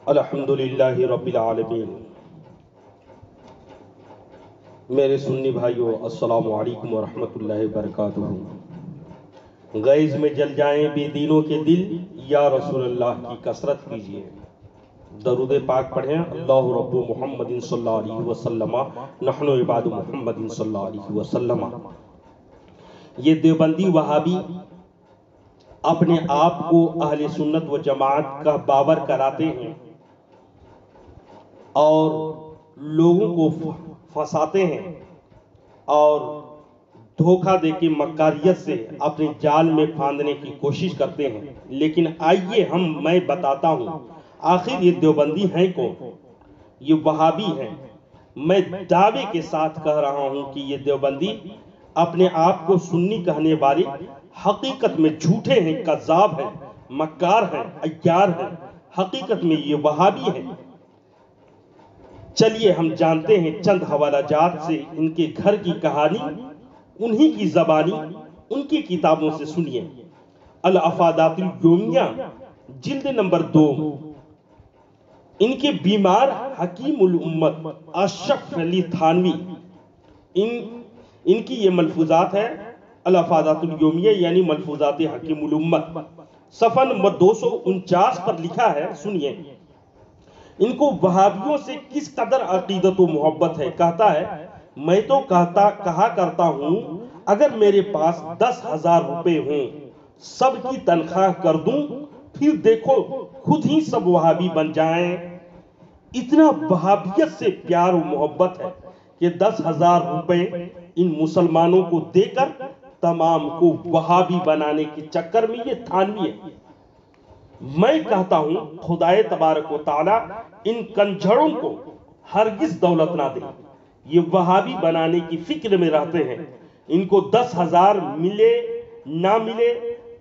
الحمدللہ رب العالمین۔ میرے سنی بھائیوں، السلام علیکم ورحمۃ اللہ وبرکاتہ۔ غیظ میں جل جائیں بے دینوں کے دل، یا رسول اللہ کی کثرت کیجیے۔ درود پاک پڑھیں۔ اللہ رب محمد صلی اللہ علیہ وسلم، نحن عباد محمد صلی اللہ علیہ وسلم۔ یہ دیوبندی وہابی اپنے آپ کو اہل سنت و جماعت کا بابر کراتے ہیں اور لوگوں کو پھنساتے ہیں اور دھوکہ دے کے مکاریت سے اپنے جال میں پھاندنے کی کوشش کرتے ہیں۔ لیکن آئیے میں بتاتا ہوں آخر یہ دیوبندی ہیں کون؟ یہ وہابی ہیں۔ میں دعوے کے ساتھ کہہ رہا ہوں کہ یہ دیوبندی اپنے آپ کو سنی کہنے والے حقیقت میں جھوٹے ہیں، کذاب ہیں، مکار ہیں، عیار ہیں۔ حقیقت میں یہ وہابی ہیں۔ چلیے ہم جانتے ہیں چند حوالہ جات سے ان کے گھر کی کہانی، انہی کی زبانی، ان کی کتابوں سے سنیے۔ الافادات الیومیہ جلد نمبر 2، ان کے بیمار حکیم الامت اشرف علی تھانوی، ان کی یہ ملفوظات ہے۔ الافادات الیومیہ یعنی ملفوظات حکیم الامت، صفحہ نمبر 249 پر لکھا ہے، سنیے۔ ان کو وہابیوں سے کس قدر عقیدت و محبت ہے۔ کہتا ہے، میں تو کہا کرتا ہوں اگر میرے پاس 10,000 روپے ہوں، سب کی تنخواہ کر دوں، پھر دیکھو خود ہی سب وہابی بن جائیں۔ اتنا وہابیت سے پیار و محبت ہے کہ 10,000 روپے ان مسلمانوں کو دے کر تمام کو وہابی بنانے کے چکر میں یہ تھانوی ہے۔ میں کہتا ہوں خدائے تبارک و تعالی ان کنجھڑوں کو ہرگز دولت نہ دے۔ یہ وہابی بنانے کی فکر میں رہتے ہیں۔ ان کو 10,000 ملے نہ ملے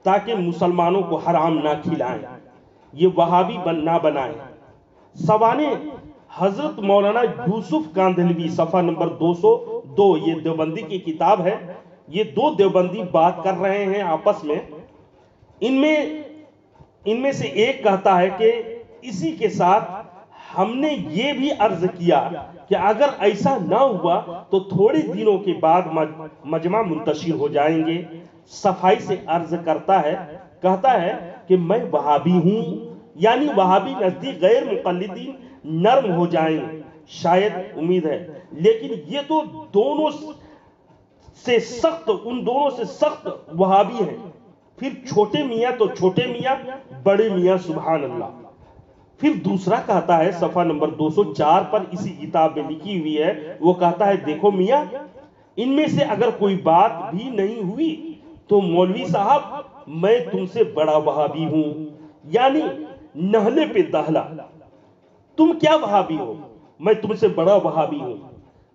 تاکہ مسلمانوں کو حرام نہ کھلائیں، یہ وہابی نہ بنائیں۔ سوانے حضرت مولانا یوسف کاندھلوی، صفحہ نمبر 202، یہ دیوبندی کی کتاب ہے۔ یہ دو دیوبندی بات کر رہے ہیں آپس میں۔ ان میں سے ایک کہتا ہے کہ اسی کے ساتھ ہم نے یہ بھی عرض کیا کہ اگر ایسا نہ ہوا تو تھوڑے دنوں کے بعد مجمع منتشر ہو جائیں گے۔ صفائی سے عرض کرتا ہے، کہتا ہے کہ میں وہابی ہوں، یعنی وہابی نزدیک غیر مقلدین نرم ہو جائیں، شاید امید ہے، لیکن یہ تو ان دونوں سے سخت وہابی ہیں۔ پھر چھوٹے میاں تو چھوٹے میاں، بڑے میاں سبحان اللہ۔ پھر دوسرا کہتا ہے، صفحہ نمبر 204 پر اسی کتاب میں لکھی ہوئی ہے، وہ کہتا ہے دیکھو میاں، ان میں سے اگر کوئی بات بھی نہیں ہوئی تو مولوی صاحب میں تم سے بڑا وہابی ہوں، یعنی نہلے پہ دہلا۔ تم کیا وہابی ہو، میں تم سے بڑا وہابی ہوں۔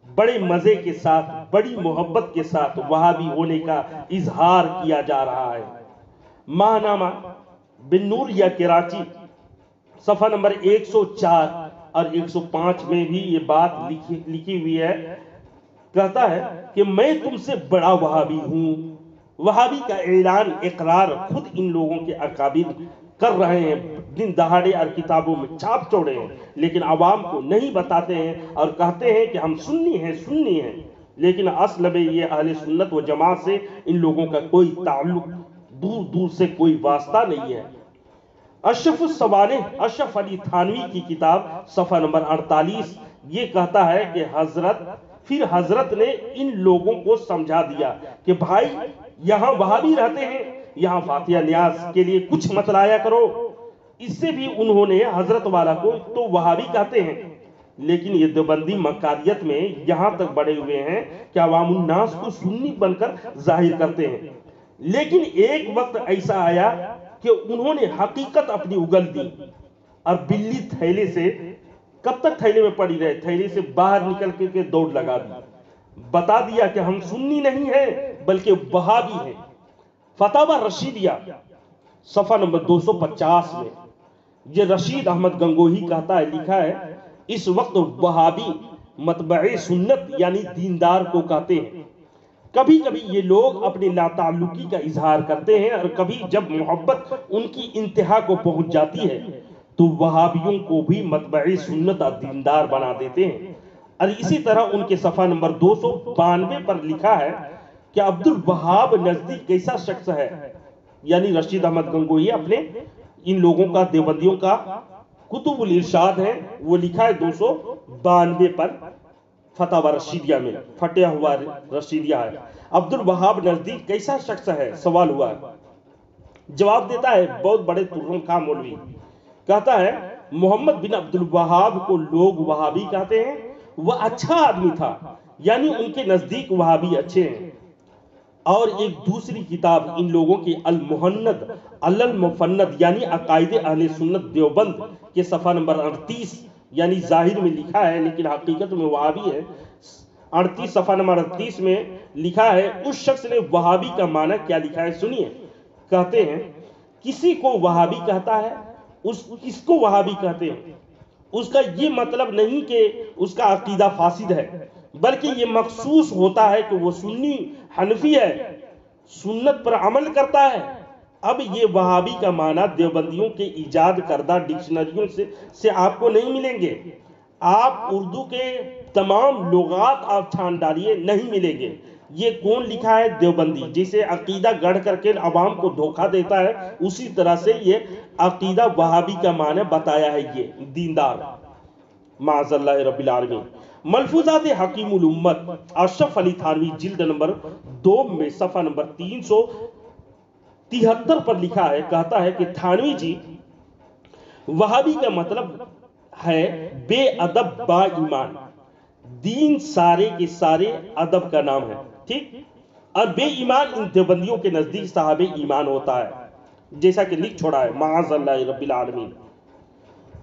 بڑے مزے کے ساتھ، بڑی محبت کے ساتھ وہابی ہونے کا اظہار کیا جا رہا ہے۔ ماہنامہ بن نور یا کراچی، صفحہ نمبر 104 اور 105 میں بھی یہ بات لکھی ہوئی ہے۔ کہتا ہے کہ میں تم سے بڑا وہابی ہوں۔ وہابی کا اعلان، اقرار خود ان لوگوں کے اکابر کر رہے ہیں، دن دہاڑے اور کتابوں میں چھاپ چھوڑے ہیں، لیکن عوام کو نہیں بتاتے ہیں اور کہتے ہیں کہ ہم سنی ہیں، لیکن اصل میں یہ اہل سنت و جماعت سے ان لوگوں کا کوئی تعلق، دور سے کوئی واسطہ نہیں ہے۔ اشرف الصوانح، اشرف علی تھانوی کی کتاب، صفحہ نمبر 48، یہ کہتا ہے کہ حضرت نے ان لوگوں کو سمجھا دیا کہ بھائی یہاں وہابی رہتے ہیں، یہاں فاتحہ نیاز کے لیے کچھ مت لایا کرو۔ اس سے بھی انہوں نے حضرت والا کو تو وہابی کہتے ہیں، لیکن یہ دیوبندی مکاریت میں یہاں تک بڑے ہوئے ہیں کہ عوام الناس کو سنی بن کر ظاہر کرتے ہیں۔ لیکن ایک وقت ایسا آیا کہ انہوں نے حقیقت اپنی اگل دی اور بلی تھیلے سے، کب تک تھیلے میں پڑی رہے، تھیلے سے باہر نکل کے دوڑ لگا دی، بتا دیا کہ ہم سنی نہیں ہیں بلکہ وہابی ہیں۔ فتاوی رشیدیہ، صفحہ نمبر 250 میں یہ رشید احمد گنگوہی کہتا ہے، لکھا ہے، اس وقت وہابی متبع سنت یعنی دیندار کو کہتے ہیں۔ کبھی کبھی یہ لوگ اپنی لا تعلقی کا اظہار کرتے ہیں اور کبھی جب محبت ان کی انتہا کو پہنچ جاتی ہے تو وہابیوں کو بھی متبع سنت اور دیندار بنا دیتے ہیں۔ اور اسی طرح ان کے صفحہ نمبر 292 پر لکھا ہے کہ عبد الوہاب نزدی کیسا شخص ہے، یعنی رشید احمد گنگوہی اپنے ان لوگوں کا، دیوبندیوں کا کتب الارشاد ہے، وہ لکھا ہے 292 پر فتح رشیدیہ میں، فتح ہوا رشیدیہ ہے۔ عبد الوہاب نزدی کیسا شخص ہے، سوال ہوا ہے۔ جواب دیتا ہے بہت بڑے ترہم خواہ مولوی، کہتا ہے محمد بن عبد الوہاب کو لوگ وہابی کہتے ہیں، وہ اچھا آدمی تھا، یعنی ان کے نزدیک وہابی اچھے ہیں۔ اور ایک دوسری کتاب ان لوگوں کی المہند المفند یعنی عقائد اہل سنت دیوبند کے صفحہ نمبر 38 یعنی ظاہر میں لکھا ہے لیکن حقیقت میں وہابی ہے، 38 صفحہ نمبر 38 میں لکھا ہے، اس شخص نے وہابی کا معنی کیا لکھا ہے سنیے۔ کہتے ہیں کسی کو وہابی کہتا ہے، کس کو وہابی کہتے ہیں، اس کا یہ مطلب نہیں کہ اس کا عقیدہ فاسد ہے، بلکہ یہ مخصوص ہوتا ہے کہ وہ سنی حنفی ہے، سنت پر عمل کرتا ہے۔ اب یہ وہابی کا معنی دیوبندیوں کے ایجاد کردہ ڈکشنریوں سے آپ کو نہیں ملیں گے۔ آپ اردو کے تمام لغات آپ چھان ڈالیے، نہیں ملیں گے۔ یہ کون لکھا ہے؟ دیوبندی، جسے عقیدہ گڑھ کر کے عوام کو دھوکہ دیتا ہے، اسی طرح سے یہ عقیدہ وہابی کا معنی بتایا ہے، یہ دیندار، معاذ اللہ رب العالمین۔ ملفوظات حکیم الامت اشرف علی تھانوی جلد نمبر 2 میں صفحہ نمبر 373 پر لکھا ہے، کہتا ہے کہ تھانوی جی وہابی کا مطلب ہے بے ادب با ایمان، دین سارے کے سارے ادب کا نام ہے، ٹھیک؟ اور بے ایمان ان دیوبندیوں کے نزدیک صاحب ایمان ہوتا ہے، جیسا کہ لکھ چھوڑا ہے، معاذ اللہ رب العالمین۔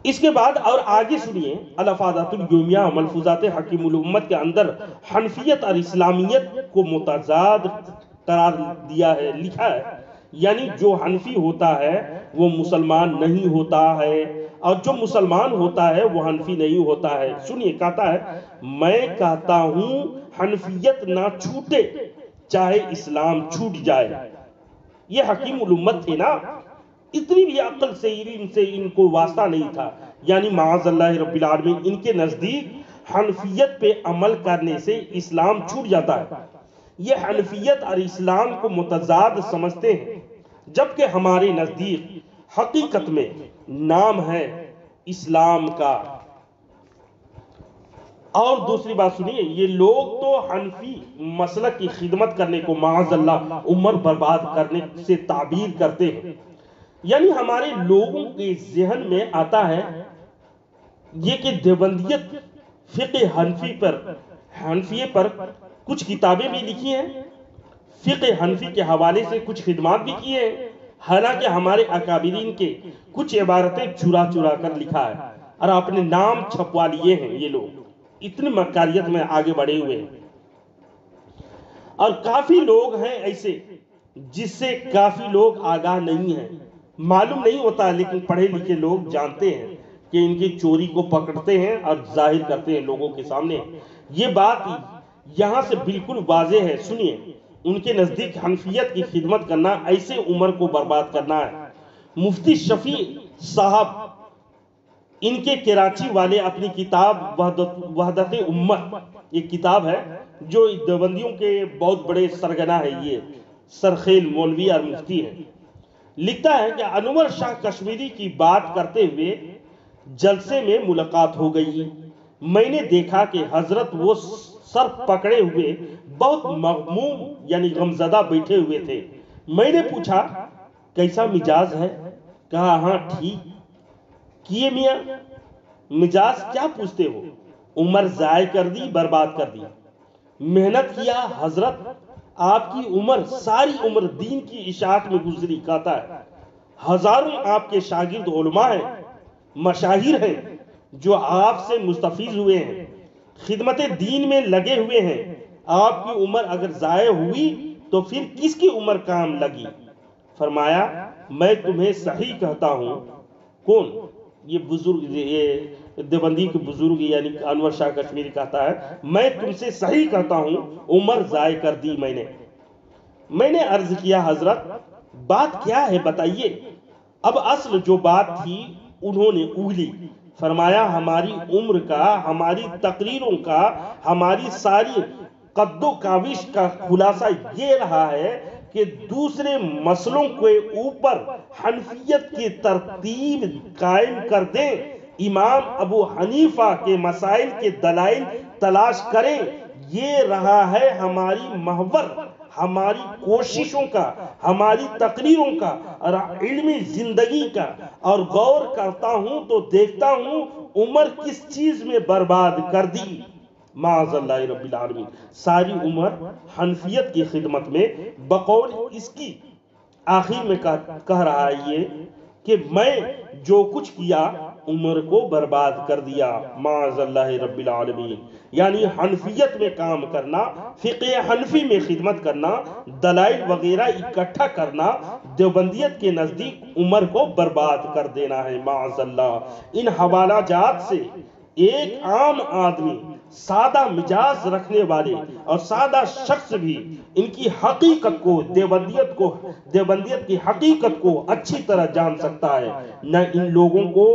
اس کے بعد اور آگے سنیے، الافادات الیومیہ ملفوظات حکیم الامت کے اندر حنفیت اور اسلامیت کو متضاد قرار دیا ہے، لکھا ہے یعنی جو حنفی ہوتا ہے وہ مسلمان نہیں ہوتا ہے، اور جو مسلمان ہوتا ہے وہ حنفی نہیں ہوتا ہے۔ سنیے، کہتا ہے میں کہتا ہوں حنفیت نہ چھوٹے چاہے اسلام چھوٹ جائے۔ یہ حکیم الامت تھے نا، اتنی بھی عقل سے علم سے ان کو واسطہ نہیں تھا، یعنی معاذ اللہ رب العالمین ان کے نزدیک حنفیت پہ عمل کرنے سے اسلام چھوٹ جاتا ہے۔ یہ حنفیت اور اسلام کو متضاد سمجھتے ہیں، جبکہ ہمارے نزدیک حقیقت میں نام ہے اسلام کا۔ اور دوسری بات سنیے، یہ لوگ تو حنفی مسلک کی خدمت کرنے کو معاذ اللہ عمر برباد کرنے سے تعبیر کرتے ہیں، یعنی ہمارے لوگوں کے ذہن میں آتا ہے یہ کہ دیوبندیت فقہ حنفی پر کچھ کتابیں بھی لکھی ہیں، فقہ حنفی کے حوالے سے کچھ خدمات بھی کی ہیں، حالانکہ ہمارے اکابرین کے کچھ عبارتیں چرا کر لکھا ہے اور اپنے نام چھپوا لیے ہیں۔ یہ لوگ اتنی مکاریت میں آگے بڑھے ہوئے ہیں، اور کافی لوگ ہیں ایسے جس سے کافی لوگ آگاہ نہیں ہیں، معلوم نہیں ہوتا، لیکن پڑھے لکھے لوگ جانتے ہیں کہ ان کی چوری کو پکڑتے ہیں اور ظاہر کرتے ہیں لوگوں کے سامنے۔ یہ بات یہاں سے بالکل واضح ہے، سنیے، ان کے نزدیک حنفیت کی خدمت کرنا ایسے عمر کو برباد کرنا ہے۔ مفتی شفیع صاحب ان کے کراچی والے اپنی کتاب وحدت امت، یہ کتاب ہے جو دیوبندیوں کے بہت بڑے سرگنا ہے، یہ سرخیل مولوی اور مفتی ہے، لکھتا ہے کہ انور شاہ کشمیری کی بات کرتے ہوئے جلسے میں ملاقات ہو گئی۔ میں نے دیکھا کہ حضرت وہ سر پکڑے ہوئے بہت مغموم یعنی غمزدہ بیٹھے ہوئے تھے۔ میں نے پوچھا کیسا مزاج ہے؟ کہا ہاں ٹھیک کیے میاں، مزاج کیا پوچھتے ہو، عمر ضائع کر دی، برباد کر دی، محنت کیا حضرت، آپ کی عمر ساری عمر دین کی اشاعت میں گزری۔ کہتا ہے ہزاروں آپ کے شاگرد علماء ہیں، مشاہیر ہیں جو آپ سے مستفیض ہوئے ہیں، خدمت دین میں لگے ہوئے ہیں، آپ کی عمر اگر ضائع ہوئی تو پھر کس کی عمر کام لگی؟ فرمایا میں تمہیں صحیح کہتا ہوں۔ کون؟ یہ بزرگ، یہ دیوبندی کے بزرگ یعنی انور شاہ کشمیری کہتا ہے میں تم سے صحیح کہتا ہوں، عمر ضائع کر دی میں نے عرض کیا حضرت بات کیا ہے بتائیے۔ اب اصل جو بات تھی انہوں نے اگلی. فرمایا ہماری عمر کا، ہماری تقریروں کا، ہماری ساری قد و کاوش کا خلاصہ یہ رہا ہے کہ دوسرے مسئلوں کے اوپر حنفیت کی ترتیب قائم کر دیں، امام ابو حنیفہ کے مسائل کے دلائل تلاش کریں. یہ رہا ہے ہماری محور، ہماری کوششوں کا، ہماری تقریروں کا اور علمی زندگی کا. اور غور کرتا ہوں تو دیکھتا ہوں عمر کس چیز میں برباد کر دی. معاذ اللہ رب العالمین. ساری عمر حنفیت کی خدمت میں، بقول اس کی آخر میں کہہ رہا ہے یہ کہ میں جو کچھ کیا عمر کو برباد کر دیا. معاذ اللہ رب العالمین. یعنی حنفیت میں کام کرنا، فقہ حنفی میں خدمت کرنا، دلائل وغیرہ اکٹھا کرنا، دیوبندیت کے نزدیک عمر کو برباد کر دینا ہے. معاذ اللہ. ان حوالہ جات سے ایک عام آدمی، سادہ مزاج رکھنے والے اور سادہ شخص بھی ان کی حقیقت کو، دیوبندیت کی حقیقت کو اچھی طرح جان سکتا ہے. نہ ان لوگوں کو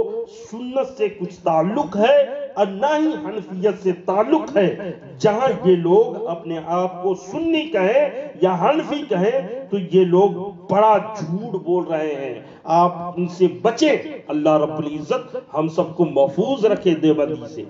سنت سے کچھ تعلق ہے اور نہ ہی حنفیت سے تعلق ہے. جہاں یہ لوگ اپنے آپ کو سنی کہیں یا حنفی کہیں تو یہ لوگ بڑا جھوٹ بول رہے ہیں. آپ ان سے بچیں. اللہ رب العزت ہم سب کو محفوظ رکھے دیوبندی سے.